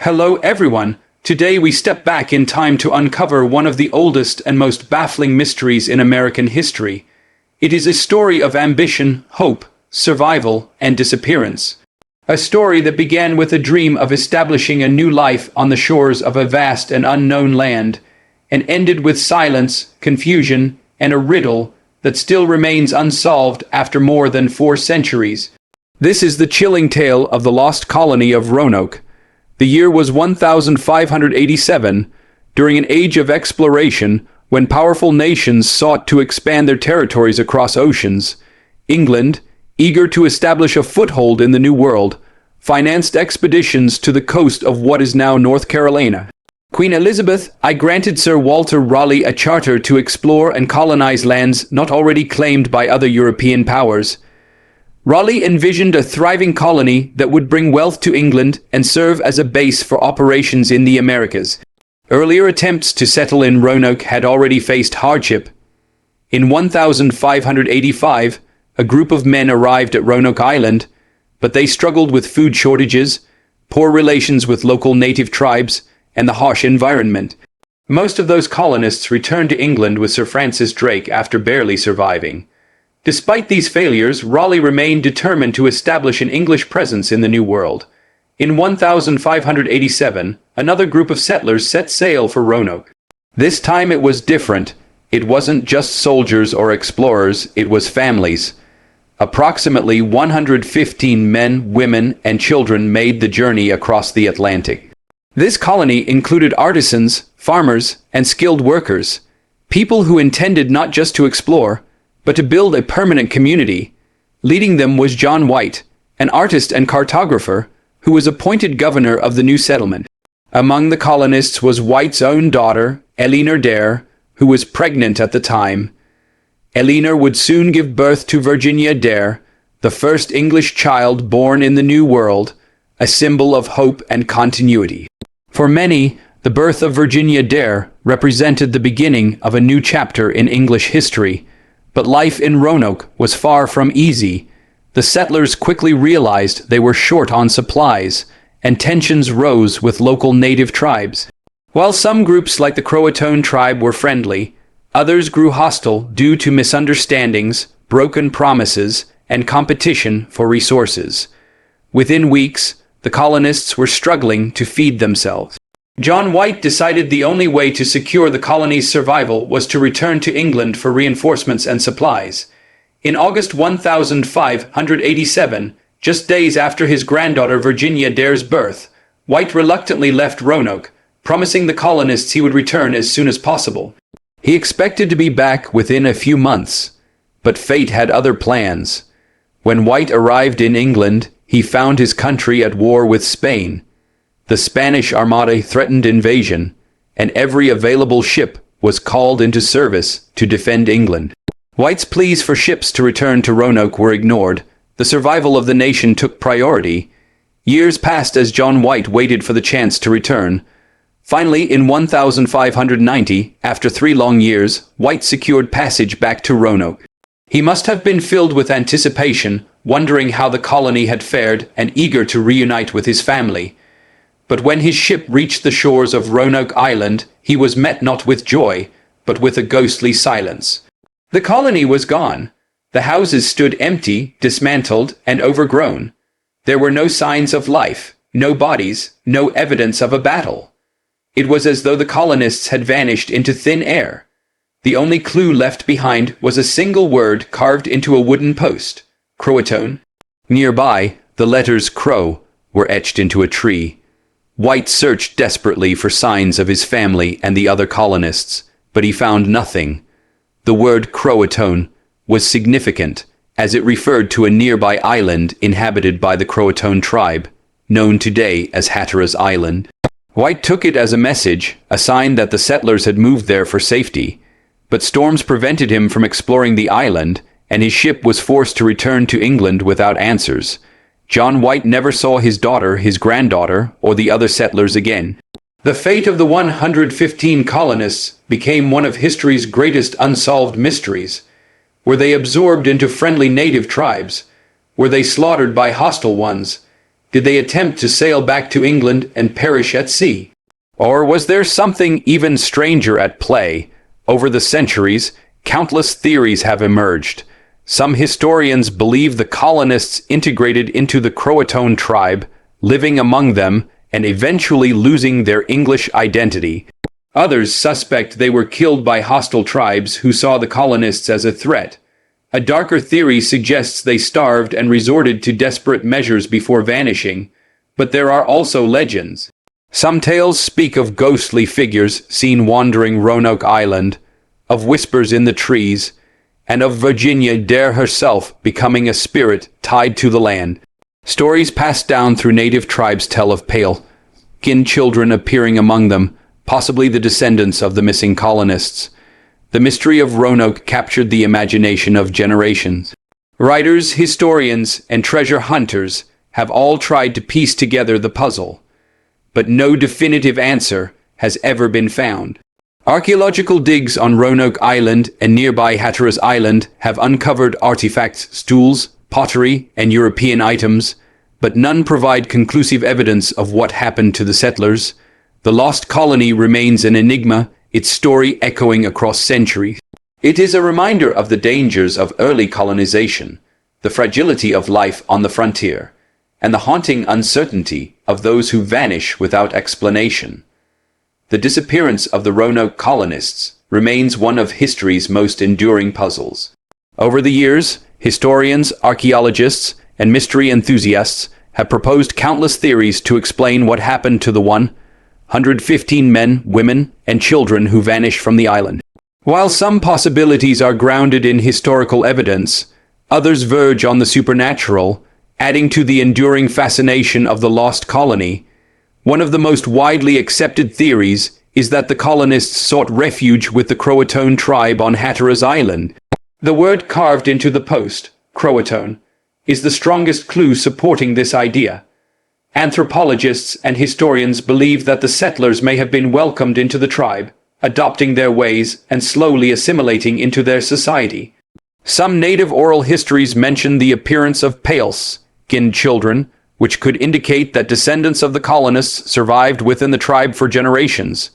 Hello everyone. Today we step back in time to uncover one of the oldest and most baffling mysteries in American history. It is a story of ambition, hope, survival, and disappearance. A story that began with a dream of establishing a new life on the shores of a vast and unknown land, and ended with silence, confusion, and a riddle that still remains unsolved after more than 4 centuries. This is the chilling tale of the Lost Colony of Roanoke. The year was 1587, during an age of exploration when powerful nations sought to expand their territories across oceans. England, eager to establish a foothold in the New World, financed expeditions to the coast of what is now North Carolina. Queen Elizabeth I granted Sir Walter Raleigh a charter to explore and colonize lands not already claimed by other European powers. Raleigh envisioned a thriving colony that would bring wealth to England and serve as a base for operations in the Americas. Earlier attempts to settle in Roanoke had already faced hardship. In 1585, a group of men arrived at Roanoke Island, but they struggled with food shortages, poor relations with local native tribes, and the harsh environment. Most of those colonists returned to England with Sir Francis Drake after barely surviving. Despite these failures, Raleigh remained determined to establish an English presence in the New World. In 1587, another group of settlers set sail for Roanoke. This time it was different. It wasn't just soldiers or explorers, it was families. Approximately 115 men, women, and children made the journey across the Atlantic. This colony included artisans, farmers, and skilled workers, people who intended not just to explore, but to build a permanent community. Leading them was John White, an artist and cartographer, who was appointed governor of the new settlement. Among the colonists was White's own daughter, Eleanor Dare, who was pregnant at the time. Eleanor would soon give birth to Virginia Dare, the first English child born in the New World, a symbol of hope and continuity. For many, the birth of Virginia Dare represented the beginning of a new chapter in English history. But life in Roanoke was far from easy. The settlers quickly realized they were short on supplies, and tensions rose with local native tribes. While some groups like the Croatoan tribe were friendly, others grew hostile due to misunderstandings, broken promises, and competition for resources. Within weeks, the colonists were struggling to feed themselves. John White decided the only way to secure the colony's survival was to return to England for reinforcements and supplies. In August 1587, just days after his granddaughter Virginia Dare's birth, White reluctantly left Roanoke, promising the colonists he would return as soon as possible. He expected to be back within a few months, but fate had other plans. When White arrived in England, he found his country at war with Spain. The Spanish Armada threatened invasion, and every available ship was called into service to defend England. White's pleas for ships to return to Roanoke were ignored. The survival of the nation took priority. Years passed as John White waited for the chance to return. Finally, in 1590, after 3 long years, White secured passage back to Roanoke. He must have been filled with anticipation, wondering how the colony had fared and eager to reunite with his family. But when his ship reached the shores of Roanoke Island, he was met not with joy, but with a ghostly silence. The colony was gone. The houses stood empty, dismantled, and overgrown. There were no signs of life, no bodies, no evidence of a battle. It was as though the colonists had vanished into thin air. The only clue left behind was a single word carved into a wooden post: Croatoan. Nearby, the letters Crow were etched into a tree. White searched desperately for signs of his family and the other colonists, but he found nothing. The word Croatoan was significant, as it referred to a nearby island inhabited by the Croatoan tribe, known today as Hatteras Island. White took it as a message, a sign that the settlers had moved there for safety. But storms prevented him from exploring the island, and his ship was forced to return to England without answers. John White never saw his daughter, his granddaughter, or the other settlers again. The fate of the 115 colonists became one of history's greatest unsolved mysteries. Were they absorbed into friendly native tribes? Were they slaughtered by hostile ones? Did they attempt to sail back to England and perish at sea? Or was there something even stranger at play? Over the centuries, countless theories have emerged. Some historians believe the colonists integrated into the Croatoan tribe, living among them and eventually losing their English identity. Others suspect they were killed by hostile tribes who saw the colonists as a threat. A darker theory suggests they starved and resorted to desperate measures before vanishing, but there are also legends. Some tales speak of ghostly figures seen wandering Roanoke Island, of whispers in the trees, and of Virginia Dare herself becoming a spirit tied to the land. Stories passed down through native tribes tell of pale-skinned children appearing among them, possibly the descendants of the missing colonists. The mystery of Roanoke captured the imagination of generations. Writers, historians, and treasure hunters have all tried to piece together the puzzle, but no definitive answer has ever been found. Archaeological digs on Roanoke Island and nearby Hatteras Island have uncovered artifacts, stools, pottery, and European items, but none provide conclusive evidence of what happened to the settlers. The lost colony remains an enigma, its story echoing across centuries. It is a reminder of the dangers of early colonization, the fragility of life on the frontier, and the haunting uncertainty of those who vanish without explanation. The disappearance of the Roanoke colonists remains one of history's most enduring puzzles. Over the years, historians, archaeologists, and mystery enthusiasts have proposed countless theories to explain what happened to the 115 men, women, and children who vanished from the island. While some possibilities are grounded in historical evidence, others verge on the supernatural, adding to the enduring fascination of the lost colony. One of the most widely accepted theories is that the colonists sought refuge with the Croatoan tribe on Hatteras Island. The word carved into the post, Croatoan, is the strongest clue supporting this idea. Anthropologists and historians believe that the settlers may have been welcomed into the tribe, adopting their ways and slowly assimilating into their society. Some native oral histories mention the appearance of pale-skinned children, which could indicate that descendants of the colonists survived within the tribe for generations.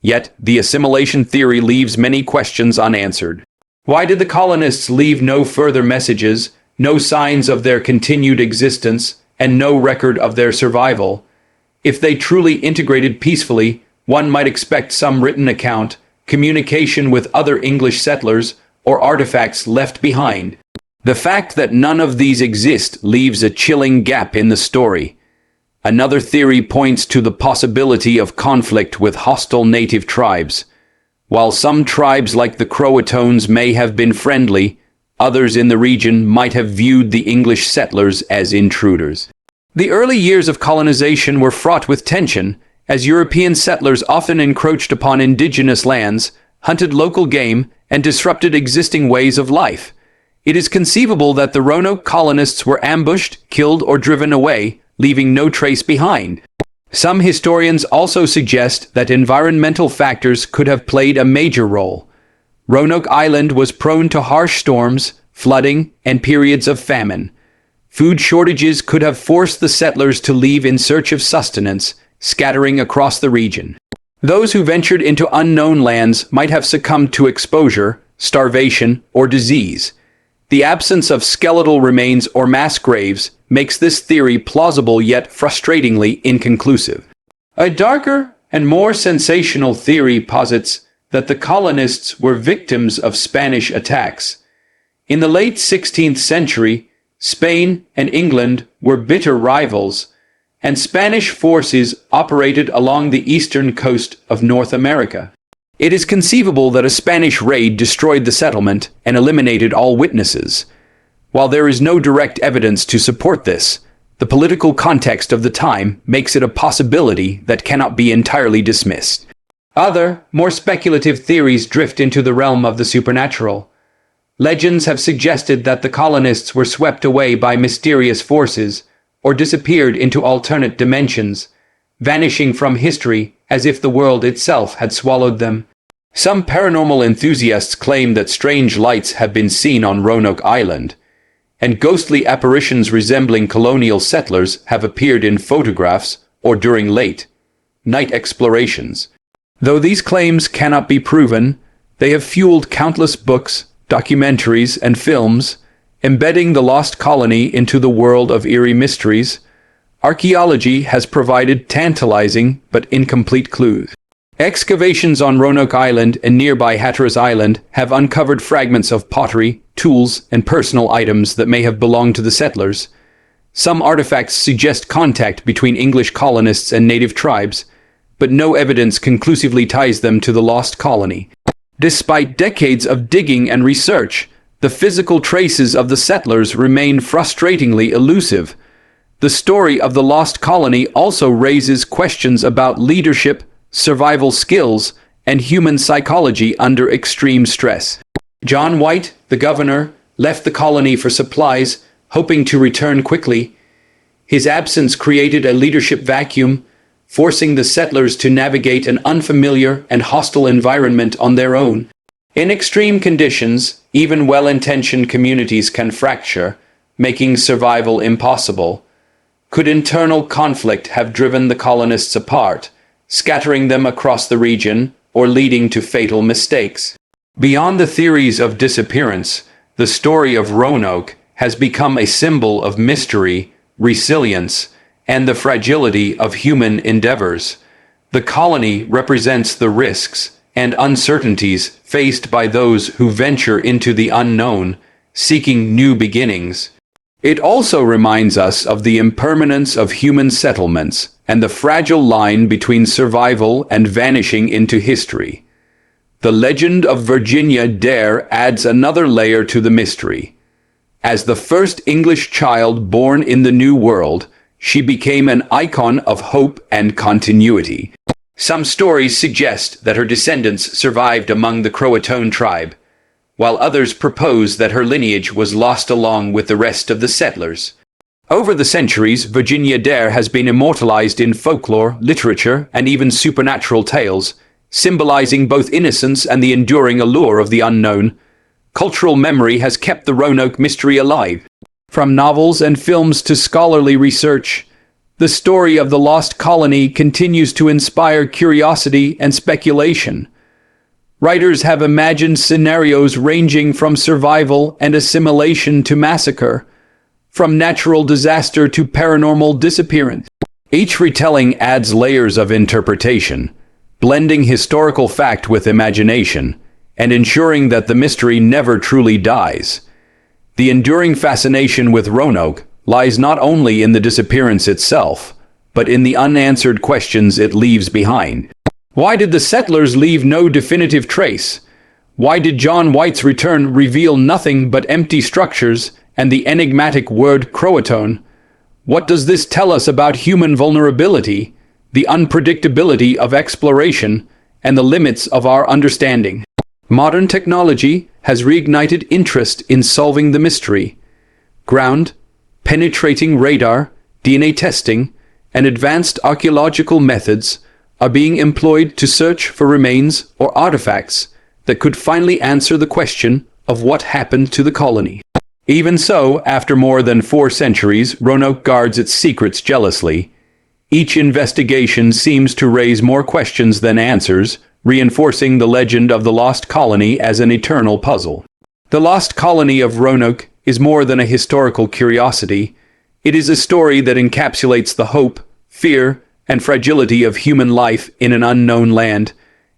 Yet, the assimilation theory leaves many questions unanswered. Why did the colonists leave no further messages, no signs of their continued existence, and no record of their survival? If they truly integrated peacefully, one might expect some written account, communication with other English settlers, or artifacts left behind. The fact that none of these exist leaves a chilling gap in the story. Another theory points to the possibility of conflict with hostile native tribes. While some tribes like the Croatoans may have been friendly, others in the region might have viewed the English settlers as intruders. The early years of colonization were fraught with tension, as European settlers often encroached upon indigenous lands, hunted local game, and disrupted existing ways of life. It is conceivable that the Roanoke colonists were ambushed, killed, or driven away, leaving no trace behind. Some historians also suggest that environmental factors could have played a major role. Roanoke Island was prone to harsh storms, flooding, and periods of famine. Food shortages could have forced the settlers to leave in search of sustenance, scattering across the region. Those who ventured into unknown lands might have succumbed to exposure, starvation, or disease. The absence of skeletal remains or mass graves makes this theory plausible yet frustratingly inconclusive. A darker and more sensational theory posits that the colonists were victims of Spanish attacks. In the late 16th century, Spain and England were bitter rivals, and Spanish forces operated along the eastern coast of North America. It is conceivable that a Spanish raid destroyed the settlement and eliminated all witnesses. While there is no direct evidence to support this, the political context of the time makes it a possibility that cannot be entirely dismissed. Other, more speculative theories drift into the realm of the supernatural. Legends have suggested that the colonists were swept away by mysterious forces or disappeared into alternate dimensions, vanishing from history as if the world itself had swallowed them. Some paranormal enthusiasts claim that strange lights have been seen on Roanoke Island, and ghostly apparitions resembling colonial settlers have appeared in photographs or during late-night explorations. Though these claims cannot be proven, they have fueled countless books, documentaries, and films, embedding the lost colony into the world of eerie mysteries. Archaeology has provided tantalizing but incomplete clues. Excavations on Roanoke Island and nearby Hatteras Island have uncovered fragments of pottery, tools, and personal items that may have belonged to the settlers. Some artifacts suggest contact between English colonists and native tribes, but no evidence conclusively ties them to the lost colony. Despite decades of digging and research, the physical traces of the settlers remain frustratingly elusive. The story of the lost colony also raises questions about leadership, survival skills, and human psychology under extreme stress. John White, the governor, left the colony for supplies, hoping to return quickly. His absence created a leadership vacuum, forcing the settlers to navigate an unfamiliar and hostile environment on their own. In extreme conditions, even well-intentioned communities can fracture, making survival impossible. Could internal conflict have driven the colonists apart, scattering them across the region, or leading to fatal mistakes? Beyond the theories of disappearance, the story of Roanoke has become a symbol of mystery, resilience, and the fragility of human endeavors. The colony represents the risks and uncertainties faced by those who venture into the unknown, seeking new beginnings. It also reminds us of the impermanence of human settlements and the fragile line between survival and vanishing into history. The legend of Virginia Dare adds another layer to the mystery. As the first English child born in the New World, she became an icon of hope and continuity. Some stories suggest that her descendants survived among the Croatoan tribe, while others propose that her lineage was lost along with the rest of the settlers. Over the centuries, Virginia Dare has been immortalized in folklore, literature, and even supernatural tales, symbolizing both innocence and the enduring allure of the unknown. Cultural memory has kept the Roanoke mystery alive. From novels and films to scholarly research, the story of the lost colony continues to inspire curiosity and speculation. Writers have imagined scenarios ranging from survival and assimilation to massacre, from natural disaster to paranormal disappearance. Each retelling adds layers of interpretation, blending historical fact with imagination, and ensuring that the mystery never truly dies. The enduring fascination with Roanoke lies not only in the disappearance itself, but in the unanswered questions it leaves behind. Why did the settlers leave no definitive trace? Why did John White's return reveal nothing but empty structures and the enigmatic word Croatoan? What does this tell us about human vulnerability, the unpredictability of exploration, and the limits of our understanding? Modern technology has reignited interest in solving the mystery. Ground-penetrating radar, DNA testing, and advanced archaeological methods are being employed to search for remains or artifacts that could finally answer the question of what happened to the colony. Even so, after more than 4 centuries, Roanoke guards its secrets jealously. Each investigation seems to raise more questions than answers, reinforcing the legend of the lost colony as an eternal puzzle. The Lost Colony of Roanoke is more than a historical curiosity. It is a story that encapsulates the hope, fear, and fragility of human life in an unknown land.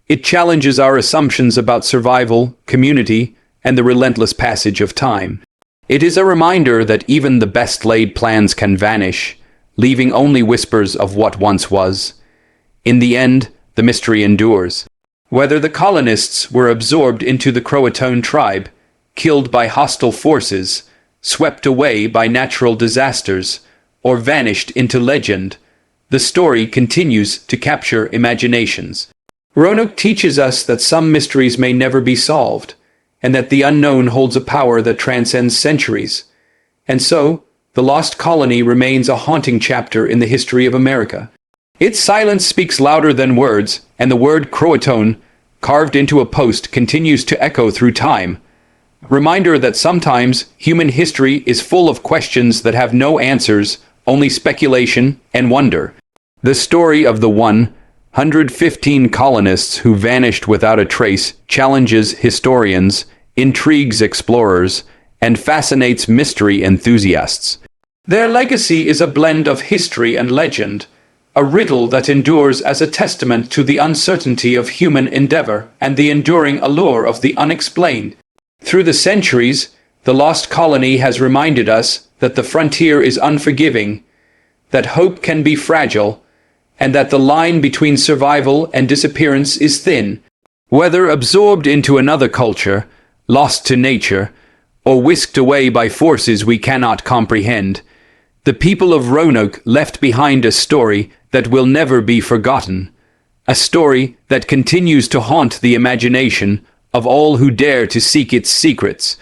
It challenges our assumptions about survival, community, and the relentless passage of time. It is a reminder that even the best-laid plans can vanish, leaving only whispers of what once was. In the end, the mystery endures. Whether the colonists were absorbed into the Croatoan tribe, killed by hostile forces, swept away by natural disasters, or vanished into legend, the story continues to capture imaginations. Roanoke teaches us that some mysteries may never be solved, and that the unknown holds a power that transcends centuries. And so, the Lost Colony remains a haunting chapter in the history of America. Its silence speaks louder than words, and the word Croatoan, carved into a post, continues to echo through time. Reminder that sometimes human history is full of questions that have no answers, only speculation and wonder. The story of the 115 colonists who vanished without a trace challenges historians, intrigues explorers, and fascinates mystery enthusiasts. Their legacy is a blend of history and legend, a riddle that endures as a testament to the uncertainty of human endeavor and the enduring allure of the unexplained. Through the centuries, the lost colony has reminded us that the frontier is unforgiving, that hope can be fragile, and that the line between survival and disappearance is thin. Whether absorbed into another culture, lost to nature, or whisked away by forces we cannot comprehend, the people of Roanoke left behind a story that will never be forgotten, a story that continues to haunt the imagination of all who dare to seek its secrets.